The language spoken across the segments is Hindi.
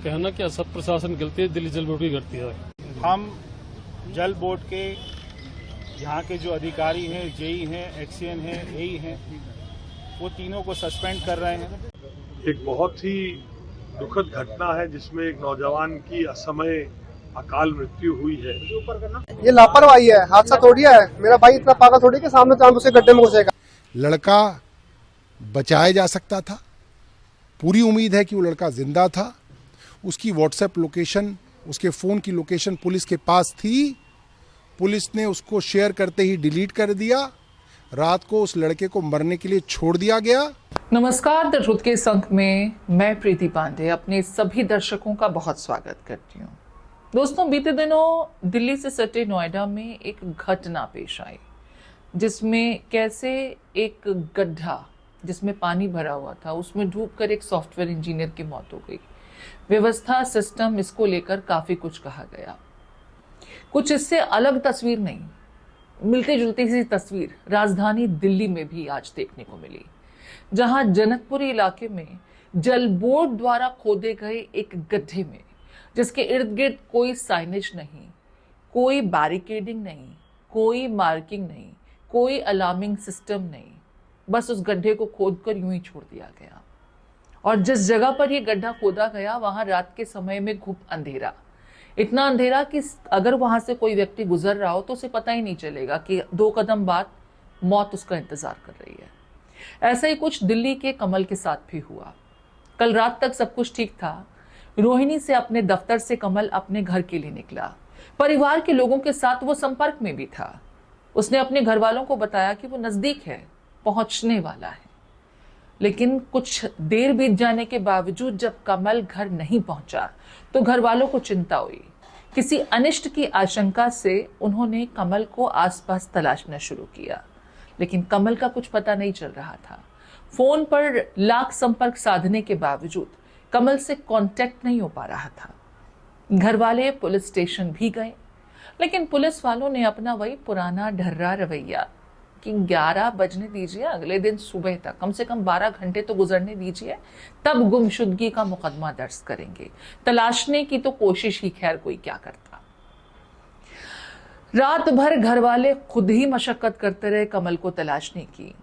कहना क्या, सब प्रशासन गलती है, दिल्ली जल बोर्ड की गलती है। हम जल बोर्ड के यहाँ के जो अधिकारी हैं, जेई हैं, एक्सीएन हैं, एई हैं, वो तीनों को सस्पेंड कर रहे हैं। एक बहुत ही दुखद घटना है जिसमें एक नौजवान की असमय अकाल मृत्यु हुई है। ये लापरवाही है, हादसा थोड़ी है। मेरा भाई इतना पागल थोड़ी कि सामने चांद उसे गड्ढे में घुसेगा। लड़का बचाया जा सकता था, पूरी उम्मीद है कि वो लड़का जिंदा था। उसकी व्हाट्सएप लोकेशन, उसके फ़ोन की लोकेशन पुलिस के पास थी। पुलिस ने उसको शेयर करते ही डिलीट कर दिया। रात को उस लड़के को मरने के लिए छोड़ दिया गया। नमस्कार, द ट्रुथ के इस अंक में मैं प्रीति पांडे अपने सभी दर्शकों का बहुत स्वागत करती हूँ। दोस्तों, बीते दिनों दिल्ली से सटे नोएडा में एक घटना पेश आई जिसमें कैसे एक गड्ढा जिसमें पानी भरा हुआ था, उसमें डूबकर एक सॉफ्टवेयर इंजीनियर की मौत हो गई। व्यवस्था, सिस्टम, इसको लेकर काफी कुछ कहा गया। कुछ इससे अलग तस्वीर नहीं, मिलती जुलती सी तस्वीर राजधानी दिल्ली में भी आज देखने को मिली, जहां जनकपुरी इलाके में जल बोर्ड द्वारा खोदे गए एक गड्ढे में, जिसके इर्द गिर्द कोई साइनेज नहीं, कोई बैरिकेडिंग नहीं, कोई मार्किंग नहीं, कोई अलार्मिंग सिस्टम नहीं, बस उस गड्ढे को खोदकर यूं ही छोड़ दिया गया। और जिस जगह पर यह गड्ढा खोदा गया वहां रात के समय में खूब अंधेरा, इतना अंधेरा कि अगर वहां से कोई व्यक्ति गुजर रहा हो तो उसे पता ही नहीं चलेगा कि 2 कदम बाद मौत उसका इंतजार कर रही है। ऐसा ही कुछ दिल्ली के कमल के साथ भी हुआ। कल रात तक सब कुछ ठीक था। रोहिणी से अपने दफ्तर से कमल अपने घर के लिए निकला। परिवार के लोगों के साथ वो संपर्क में भी था। उसने अपने घर वालों को बताया कि वो नजदीक है, पहुंचने वाला है। लेकिन कुछ देर बीत जाने के बावजूद जब कमल घर नहीं पहुंचा तो घर वालों को चिंता हुई। किसी अनिष्ट की आशंका से उन्होंने कमल को आसपास तलाशना शुरू किया, लेकिन कमल का कुछ पता नहीं चल रहा था। फोन पर लाख संपर्क साधने के बावजूद कमल से कांटेक्ट नहीं हो पा रहा था। घर वाले पुलिस स्टेशन भी गए, लेकिन पुलिस वालों ने अपना वही पुराना ढर्रा रवैया कि 11 बजने दीजिए, अगले दिन सुबह तक कम से कम 12 घंटे तो गुजरने दीजिए, तब गुमशुदगी का मुकदमा दर्ज करेंगे। तलाशने की तो कोशिश ही खैर कोई क्या करता। रात भर घर वाले खुद ही मशक्कत करते रहे कमल को तलाशने की,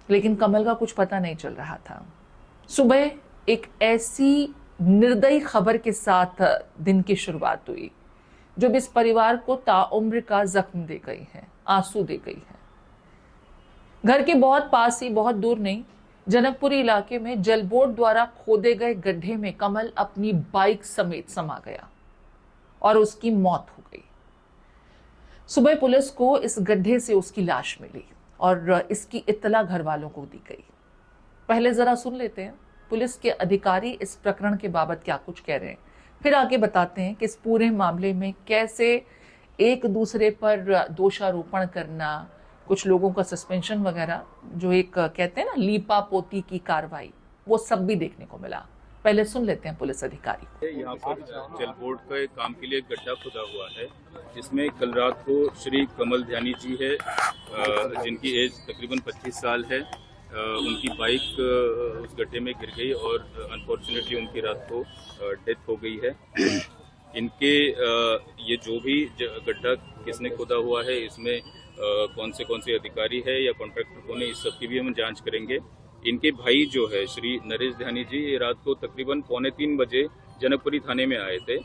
लेकिन कमल का कुछ पता नहीं चल रहा था। सुबह एक ऐसी निर्दयी खबर के साथ दिन की शुरुआत हुई जो इस परिवार को ताउम्र का जख्म दे गई है, आंसू दे गई है। घर के बहुत पास ही, बहुत दूर नहीं, जनकपुरी इलाके में जल बोर्ड द्वारा खोदे गए गड्ढे में कमल अपनी बाइक समेत समा गया और उसकी मौत हो गई। सुबह पुलिस को इस गड्ढे से उसकी लाश मिली और इसकी इत्तला घर वालों को दी गई। पहले जरा सुन लेते हैं पुलिस के अधिकारी इस प्रकरण के बाबत क्या कुछ कह रहे हैं, फिर आगे बताते हैं कि इस पूरे मामले में कैसे एक दूसरे पर दोषारोपण करना, कुछ लोगों का सस्पेंशन वगैरह, जो एक कहते हैं ना लीपा पोती की कार्रवाई, वो सब भी देखने को मिला। पहले सुन लेते हैं पुलिस अधिकारी। यहाँ पर जल बोर्ड का काम के लिए गड्ढा खुदा हुआ है, जिसमें कल रात को श्री कमल ध्यानी जी है, जिनकी एज तकरीबन 25 साल है। उनकी बाइक उस गड्ढे में गिर गई और अनफॉर्चुनेटली उनकी रात को डेथ हो गई है। इनके ये जो भी गड्ढा किसने खोदा हुआ है, इसमें कौन से अधिकारी है या कॉन्ट्रैक्टर कौन है, इस सब की भी हम जांच करेंगे। इनके भाई जो है श्री नरेश ध्यानी जी, ये रात को तकरीबन 2:45 बजे जनकपुरी थाने में आए थे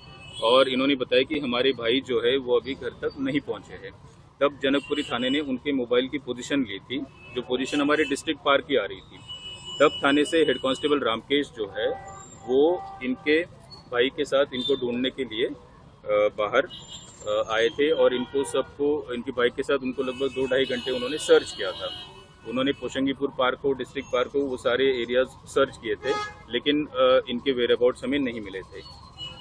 और इन्होंने बताया कि हमारे भाई जो है वो अभी घर तक नहीं पहुंचे हैं। तब जनकपुरी थाने ने उनके मोबाइल की पोजीशन ली थी, जो पोजीशन हमारे डिस्ट्रिक्ट पार्क की आ रही थी। तब थाने से हेड कांस्टेबल रामकेश जो है वो इनके भाई के साथ इनको ढूंढने के लिए बाहर आए थे और इनको सबको, इनकी बाइक के साथ उनको लगभग 2-2.5 घंटे उन्होंने सर्च किया था। उन्होंने पोशंगीपुर पार्क हो, डिस्ट्रिक्ट पार्क हो, वो सारे एरियाज सर्च किए थे, लेकिन इनके वेयरअबाउट्स हमें नहीं मिले थे।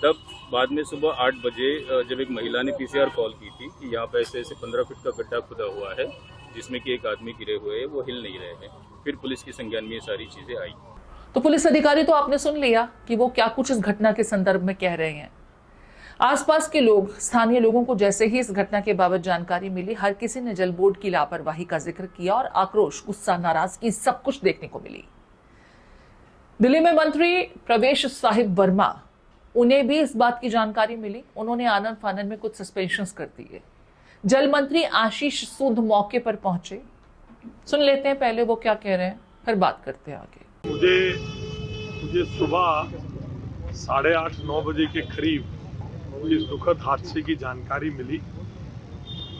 तब बाद में सुबह 8 बजे जब एक महिला ने पीसीआर कॉल की थी कि यहाँ पे ऐसे 15 फीट का गड्ढा खुदा हुआ है जिसमें कि एक आदमी गिरे हुए हैं, वो हिल नहीं रहे हैं। फिर पुलिस के संज्ञान में ये सारी चीजें आई। तो पुलिस अधिकारी तो आपने सुन लिया कि वो क्या कुछ इस घटना के संदर्भ में कह रहे हैं। आसपास के लोग, स्थानीय लोगों को जैसे ही इस घटना के बाबत जानकारी मिली, हर किसी ने जल बोर्ड की लापरवाही का जिक्र किया और आक्रोश, गुस्सा, नाराजगी सब कुछ देखने को मिली। दिल्ली में मंत्री प्रवेश साहिब वर्मा उन्हें भी इस बात की जानकारी मिली, उन्होंने आनन फानन में कुछ सस्पेंशंस कर दिए। जल मंत्री आशीष सूद मौके पर पहुंचे, सुन लेते हैं पहले वो क्या कह रहे हैं, फिर बात करते हैं आगे। मुझे सुबह 8:30-9 बजे के करीब इस दुखद हादसे की जानकारी मिली।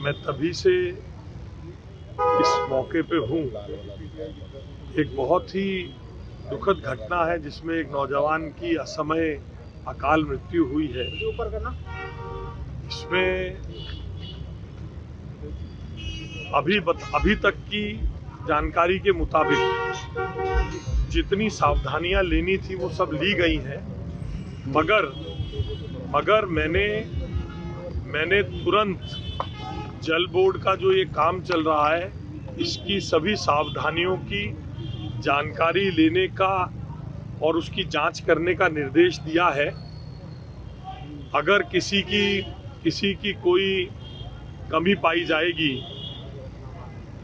मैं तभी से इस मौके पे हूँ। एक बहुत ही दुखद घटना है जिसमें एक नौजवान की असमय अकाल मृत्यु हुई है। इसमें अभी तक की जानकारी के मुताबिक जितनी सावधानियां लेनी थी वो सब ली गई हैं, मगर मैंने तुरंत जल बोर्ड का जो ये काम चल रहा है इसकी सभी सावधानियों की जानकारी लेने का और उसकी जांच करने का निर्देश दिया है। अगर किसी की कोई कमी पाई जाएगी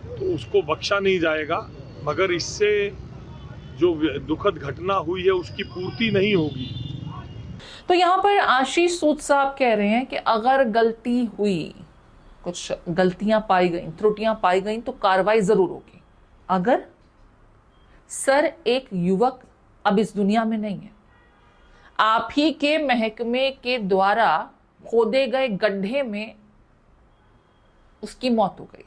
तो उसको बख्शा नहीं जाएगा, मगर इससे जो दुखद घटना हुई है उसकी पूर्ति नहीं होगी। तो यहाँ पर आशीष सूद साहब कह रहे हैं कि अगर गलती हुई, कुछ गलतियां पाई गई, त्रुटियां पाई गई तो कार्रवाई जरूर होगी। अगर सर एक युवक अब इस दुनिया में नहीं है, आप ही के महकमे के द्वारा खोदे गए गड्ढे में उसकी मौत हो गई,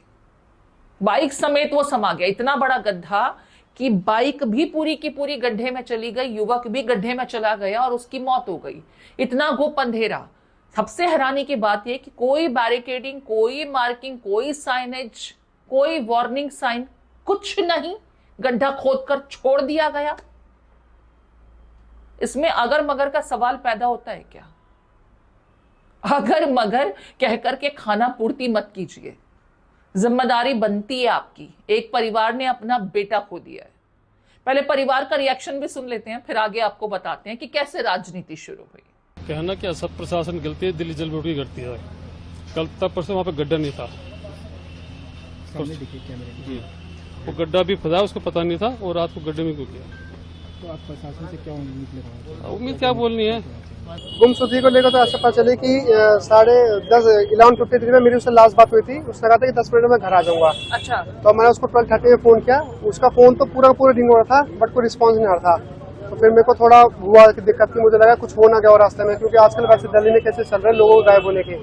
बाइक समेत वो समा गया। इतना बड़ा गड्ढा कि बाइक भी पूरी की पूरी गड्ढे में चली गई, युवक भी गड्ढे में चला गया और उसकी मौत हो गई। इतना गुप अंधेरा। सबसे हैरानी की बात यह कि कोई बैरिकेडिंग, कोई मार्किंग, कोई साइनेज, कोई वार्निंग साइन, कुछ नहीं, गड्ढा खोदकर छोड़ दिया गया। इसमें अगर मगर का सवाल पैदा होता है क्या? अगर मगर कहकर के खाना पूर्ति मत कीजिए, जिम्मेदारी बनती है आपकी। एक परिवार ने अपना बेटा खो दिया है। पहले परिवार का रिएक्शन भी सुन लेते हैं, फिर आगे आपको बताते हैं कि कैसे राजनीति शुरू हुई। कहना क्या, सब प्रशासन गलती है, दिल्ली जल बोर्ड की गलती है। कल तक परसों वहाँ पे गड्ढा नहीं था, जी वो गड्ढा भी फंसा, उसको पता नहीं था और रात को गड्ढे में क्यों किया। तो आप प्रशासन से क्या उम्मीद लगा रहे हैं? उम्मीद क्या बोलनी है। गुमशुदगी को लेकर तो ऐसा पता चले कि 11:53 में मेरी उससे लास्ट बात हुई थी। उसने कहा था कि 10 मिनट में घर आ जाऊंगा। अच्छा। तो मैंने उसको 12:30 में फोन किया। उसका फोन तो पूरा रिंग हो रहा था, बट कोई रिस्पॉन्स नहीं आ रहा था। तो फिर मेरे को थोड़ा हुआ कि दिक्कत की, मुझे लगा कुछ हो ना गया और रास्ते में, क्योंकि आजकल वैसे दिल्ली में केसेस चल रहे हैं लोगों को गायब होने के।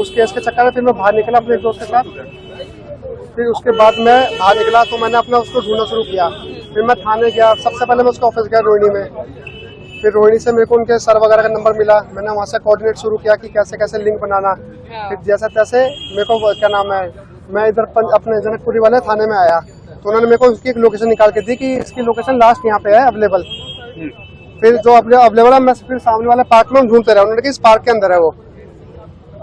उस केस के चक्कर में फिर मैं बाहर निकला अपने एक दोस्त के साथ। फिर उसके बाद मैं बाहर निकला तो मैंने अपना उसको ढूंढना शुरू किया। फिर मैं थाने गया, सबसे पहले मैं उसके ऑफिस गया रोहिणी में। फिर रोहिणी से मेरे को उनके सर वगैरह का नंबर मिला, मैंने वहाँ से कोऑर्डिनेट शुरू किया कि कैसे कैसे लिंक बनाना। फिर जैसे तैसे मेरे को क्या नाम है, मैं इधर अपने जनकपुरी वाले थाने में आया तो उन्होंने मेरे को उसकी एक लोकेशन निकाल के दी कि इसकी लोकेशन लास्ट यहाँ पे है अवेलेबल। फिर जो अवेलेबल है मैं फिर सामने वाले पार्क में ढूंढते रहा। उन्होंने कहा इस पार्क के अंदर है वो।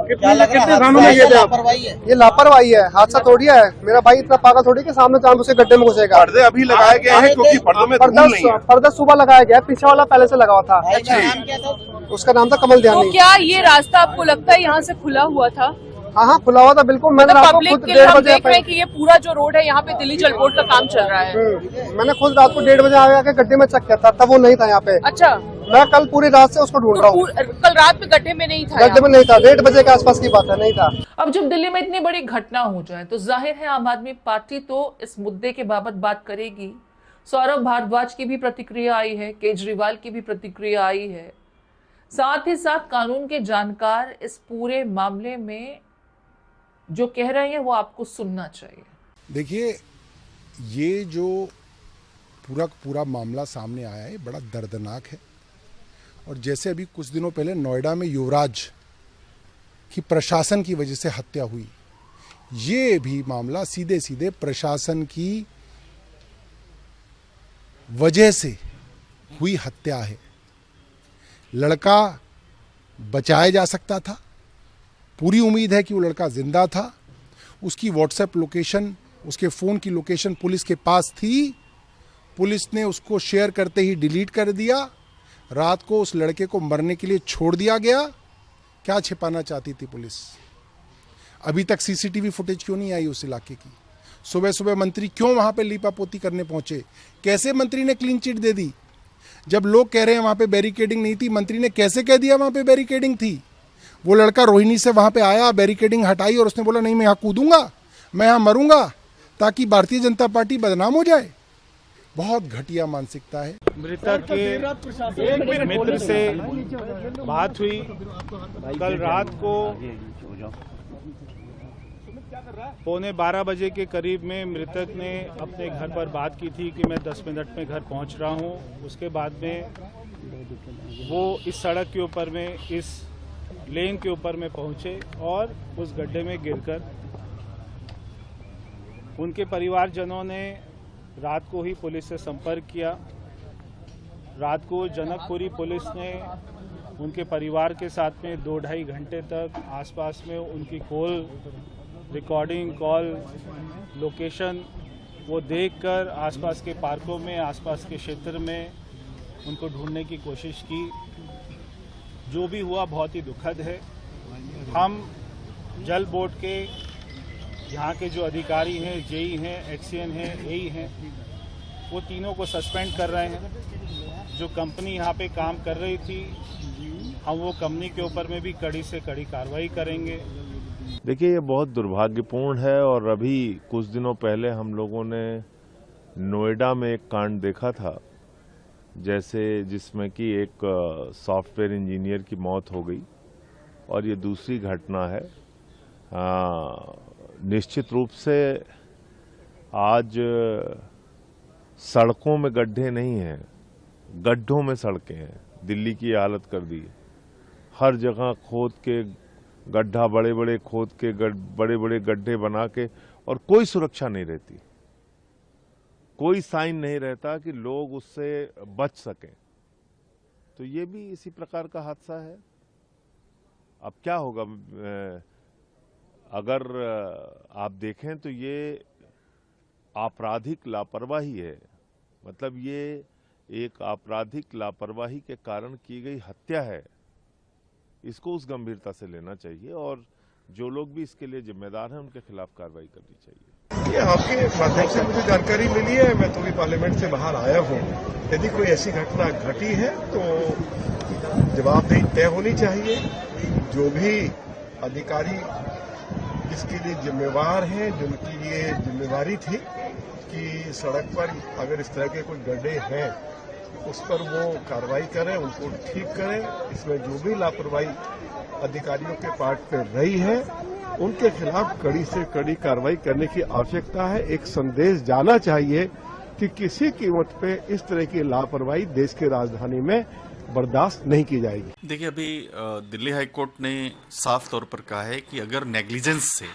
कितने राउंड में ये लापरवाही है, हादसा थोड़ी है। मेरा भाई इतना पागल थोड़ी कि सामने चांद उसे गड्ढे में घुसेगा। पर्दे अभी लगाए गए हैं क्योंकि पर्दों में धूल नहीं है। पर्दा सुबह लगाया गया, पीछे वाला पहले से लगा हुआ था। उसका नाम था कमल ध्यानी। तो क्या ये रास्ता आपको लगता है यहाँ से खुला हुआ था? हाँ खुला हुआ था बिल्कुल। मैंने रात को खुद 1:30 बजे देख रहे हैं कि ये पूरा जो रोड है यहाँ पे दिल्ली जल बोर्ड का काम चल रहा है। मैंने खुद रात को 1:30 बजे आके गड्ढे में चेक किया था, तब वो नहीं था यहाँ पे। अच्छा। मैं कल पूरी रात से उसको ढूंढ रहा हूँ। कल रात में गड्ढे में नहीं था? गड्ढे में नहीं था, 1:30 बजे के आसपास की बात है, नहीं था। अब जब दिल्ली में इतनी बड़ी घटना हो जाए तो जाहिर है आम आदमी पार्टी तो इस मुद्दे के बाबत बात करेगी। सौरभ भारद्वाज की भी प्रतिक्रिया आई है, केजरीवाल की भी प्रतिक्रिया आई है, साथ ही साथ कानून के जानकार इस पूरे मामले में जो कह रहे हैं वो आपको सुनना चाहिए। देखिए, ये जो पूरा मामला सामने आया है बड़ा दर्दनाक है। और जैसे अभी कुछ दिनों पहले नोएडा में युवराज की प्रशासन की वजह से हत्या हुई, ये भी मामला सीधे सीधे प्रशासन की वजह से हुई हत्या है। लड़का बचाया जा सकता था, पूरी उम्मीद है कि वो लड़का जिंदा था। उसकी व्हाट्सएप लोकेशन, उसके फ़ोन की लोकेशन पुलिस के पास थी। पुलिस ने उसको शेयर करते ही डिलीट कर दिया। रात को उस लड़के को मरने के लिए छोड़ दिया गया। क्या छिपाना चाहती थी पुलिस? अभी तक सीसीटीवी फुटेज क्यों नहीं आई उस इलाके की? सुबह सुबह मंत्री क्यों वहाँ पे लीपापोती करने पहुँचे? कैसे मंत्री ने क्लीन चिट दे दी? जब लोग कह रहे हैं वहाँ पे बैरिकेडिंग नहीं थी, मंत्री ने कैसे कह दिया वहाँ पे बैरिकेडिंग थी? वो लड़का रोहिणी से वहाँ पे आया, बैरिकेडिंग हटाई और उसने बोला नहीं मैं यहाँ कूदूंगा, मैं यहाँ मरूंगा, ताकि भारतीय जनता पार्टी बदनाम हो जाए। बहुत घटिया मानसिकता है। मृतक के मित्र से बात हुई कल रात को 11:15 बजे के करीब में। मृतक ने अपने घर पर बात की थी कि मैं 10 मिनट में घर पहुंच रहा हूं। उसके बाद में वो इस सड़क के ऊपर में, इस लेन के ऊपर में पहुंचे और उस गड्ढे में गिरकर उनके परिवारजनों ने रात को ही पुलिस से संपर्क किया। रात को जनकपुरी पुलिस ने उनके परिवार के साथ में 2-2.5 घंटे तक आसपास में उनकी कॉल रिकॉर्डिंग, कॉल लोकेशन वो देखकर आसपास के पार्कों में, आसपास के क्षेत्र में उनको ढूंढने की कोशिश की। जो भी हुआ बहुत ही दुखद है। हम जल बोर्ड के यहाँ के जो अधिकारी हैं, जेई हैं, एक्सीएन हैं, एई हैं, वो तीनों को सस्पेंड कर रहे हैं। जो कंपनी यहाँ पे काम कर रही थी, हम वो कंपनी के ऊपर में भी कड़ी से कड़ी कार्रवाई करेंगे। देखिए, ये बहुत दुर्भाग्यपूर्ण है और अभी कुछ दिनों पहले हम लोगों ने नोएडा में एक कांड देखा था, जैसे जिसमें कि एक सॉफ्टवेयर इंजीनियर की मौत हो गई, और ये दूसरी घटना है। निश्चित रूप से आज सड़कों में गड्ढे नहीं हैं, गड्ढों में सड़कें हैं। दिल्ली की हालत कर दी है। हर जगह खोद के गड्ढा, बड़े बड़े खोद के बड़े बड़े गड्ढे बना के, और कोई सुरक्षा नहीं रहती, कोई साइन नहीं रहता कि लोग उससे बच सकें। तो ये भी इसी प्रकार का हादसा है। अब क्या होगा, अगर आप देखें तो ये आपराधिक लापरवाही है। मतलब ये एक आपराधिक लापरवाही के कारण की गई हत्या है। इसको उस गंभीरता से लेना चाहिए और जो लोग भी इसके लिए जिम्मेदार हैं उनके खिलाफ कार्रवाई करनी चाहिए। ये आपके माध्यम से मुझे जानकारी मिली है। मैं तो भी पार्लियामेंट से बाहर आया हूँ। यदि कोई ऐसी घटना घटी है तो जवाबदेही तय होनी चाहिए। जो भी अधिकारी इसके लिए जिम्मेवार हैं, जिनकी ये जिम्मेवारी थी कि सड़क पर अगर इस तरह के कोई गड्ढे हैं उस पर वो कार्रवाई करें, उनको ठीक करें। इसमें जो भी लापरवाही अधिकारियों के पार्ट पे रही है उनके खिलाफ कड़ी से कड़ी कार्रवाई करने की आवश्यकता है। एक संदेश जाना चाहिए कि किसी कीमत पे इस तरह की लापरवाही देश की राजधानी में बर्दाश्त नहीं की जाएगी। देखिए, अभी दिल्ली हाई कोर्ट ने साफ तौर पर कहा है कि अगर नेग्लिजेंस से,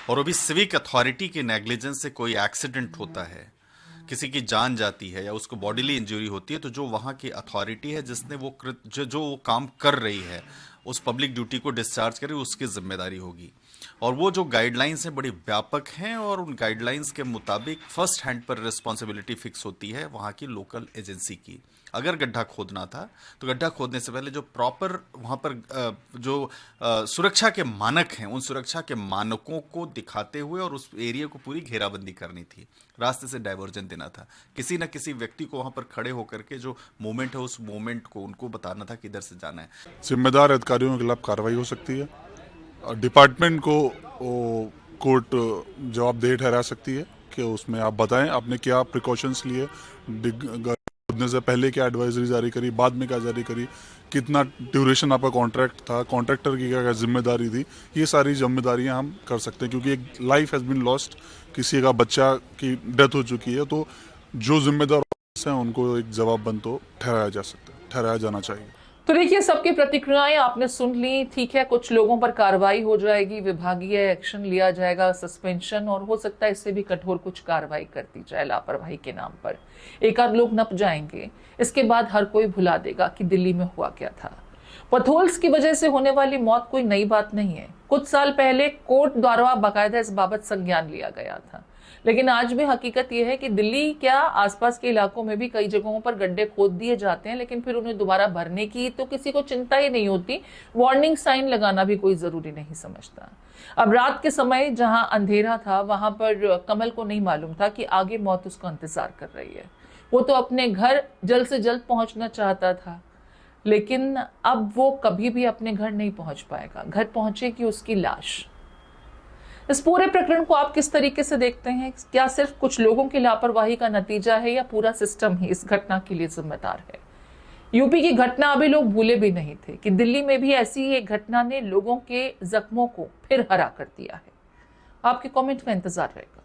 और वो भी सिविक अथॉरिटी के नेग्लिजेंस से कोई एक्सीडेंट होता है, किसी की जान जाती है या उसको बॉडीली इंजरी होती है, तो जो वहाँ की अथॉरिटी है जिसने वो जो वो काम कर रही है उस पब्लिक ड्यूटी को डिस्चार्ज करे, उसकी जिम्मेदारी होगी। और वो जो गाइडलाइंस हैं बड़ी व्यापक हैं और उन गाइडलाइंस के मुताबिक फर्स्ट हैंड पर रिस्पॉन्सिबिलिटी फिक्स होती है वहाँ की लोकल एजेंसी की। अगर गड्ढा खोदना था तो गड्ढा खोदने से पहले जो प्रॉपर वहाँ पर जो सुरक्षा के मानक हैं, उन सुरक्षा के मानकों को दिखाते हुए और उस एरिया को पूरी घेराबंदी करनी थी, रास्ते से डाइवर्जन देना था। किसी न किसी व्यक्ति को वहाँ पर खड़े होकर के जो मूवमेंट है उस मूवमेंट को उनको बताना था कि इधर से जाना है। जिम्मेदार अधिकारियों के खिलाफ कार्रवाई हो सकती है। डिपार्टमेंट को कोर्ट जवाबदेह ठहरा सकती है कि उसमें आप बताएं आपने क्या प्रिकॉशंस लिए, खोदने से पहले क्या एडवाइजरी जारी करी, बाद में क्या जारी करी, कितना ड्यूरेशन आपका कॉन्ट्रैक्ट था, कॉन्ट्रैक्टर की क्या जिम्मेदारी थी। ये सारी जिम्मेदारियां हम कर सकते हैं क्योंकि एक लाइफ हैज़ बीन लॉस्ट, किसी का बच्चा की डेथ हो चुकी है। तो जो जिम्मेदार हैं उनको एक जवाबबंद तो ठहराया जाना चाहिए। तो देखिए, सबकी प्रतिक्रियाएं आपने सुन ली। ठीक है, कुछ लोगों पर कार्रवाई हो जाएगी, विभागीय एक्शन लिया जाएगा, सस्पेंशन, और हो सकता है इससे भी कठोर कुछ कार्रवाई कर दी जाए लापरवाही के नाम पर। एक आध लोग नप जाएंगे, इसके बाद हर कोई भुला देगा कि दिल्ली में हुआ क्या था। पथोल्स की वजह से होने वाली मौत कोई नई बात नहीं है। कुछ साल पहले कोर्ट द्वारा बाकायदा इस बाबत संज्ञान लिया गया था, लेकिन आज भी हकीकत यह है कि दिल्ली क्या आसपास के इलाकों में भी कई जगहों पर गड्ढे खोद दिए जाते हैं, लेकिन फिर उन्हें दोबारा भरने की तो किसी को चिंता ही नहीं होती। वार्निंग साइन लगाना भी कोई जरूरी नहीं समझता। अब रात के समय जहां अंधेरा था वहां पर कमल को नहीं मालूम था कि आगे मौत उसका इंतजार कर रही है। वो तो अपने घर जल्द से जल्द पहुंचना चाहता था, लेकिन अब वो कभी भी अपने घर नहीं पहुंच पाएगा। घर पहुंचेगी उसकी लाश। इस पूरे प्रकरण को आप किस तरीके से देखते हैं? क्या सिर्फ कुछ लोगों की लापरवाही का नतीजा है या पूरा सिस्टम ही इस घटना के लिए जिम्मेदार है? यूपी की घटना अभी लोग भूले भी नहीं थे कि दिल्ली में भी ऐसी ही एक घटना ने लोगों के जख्मों को फिर हरा कर दिया है। आपके कमेंट का इंतजार रहेगा।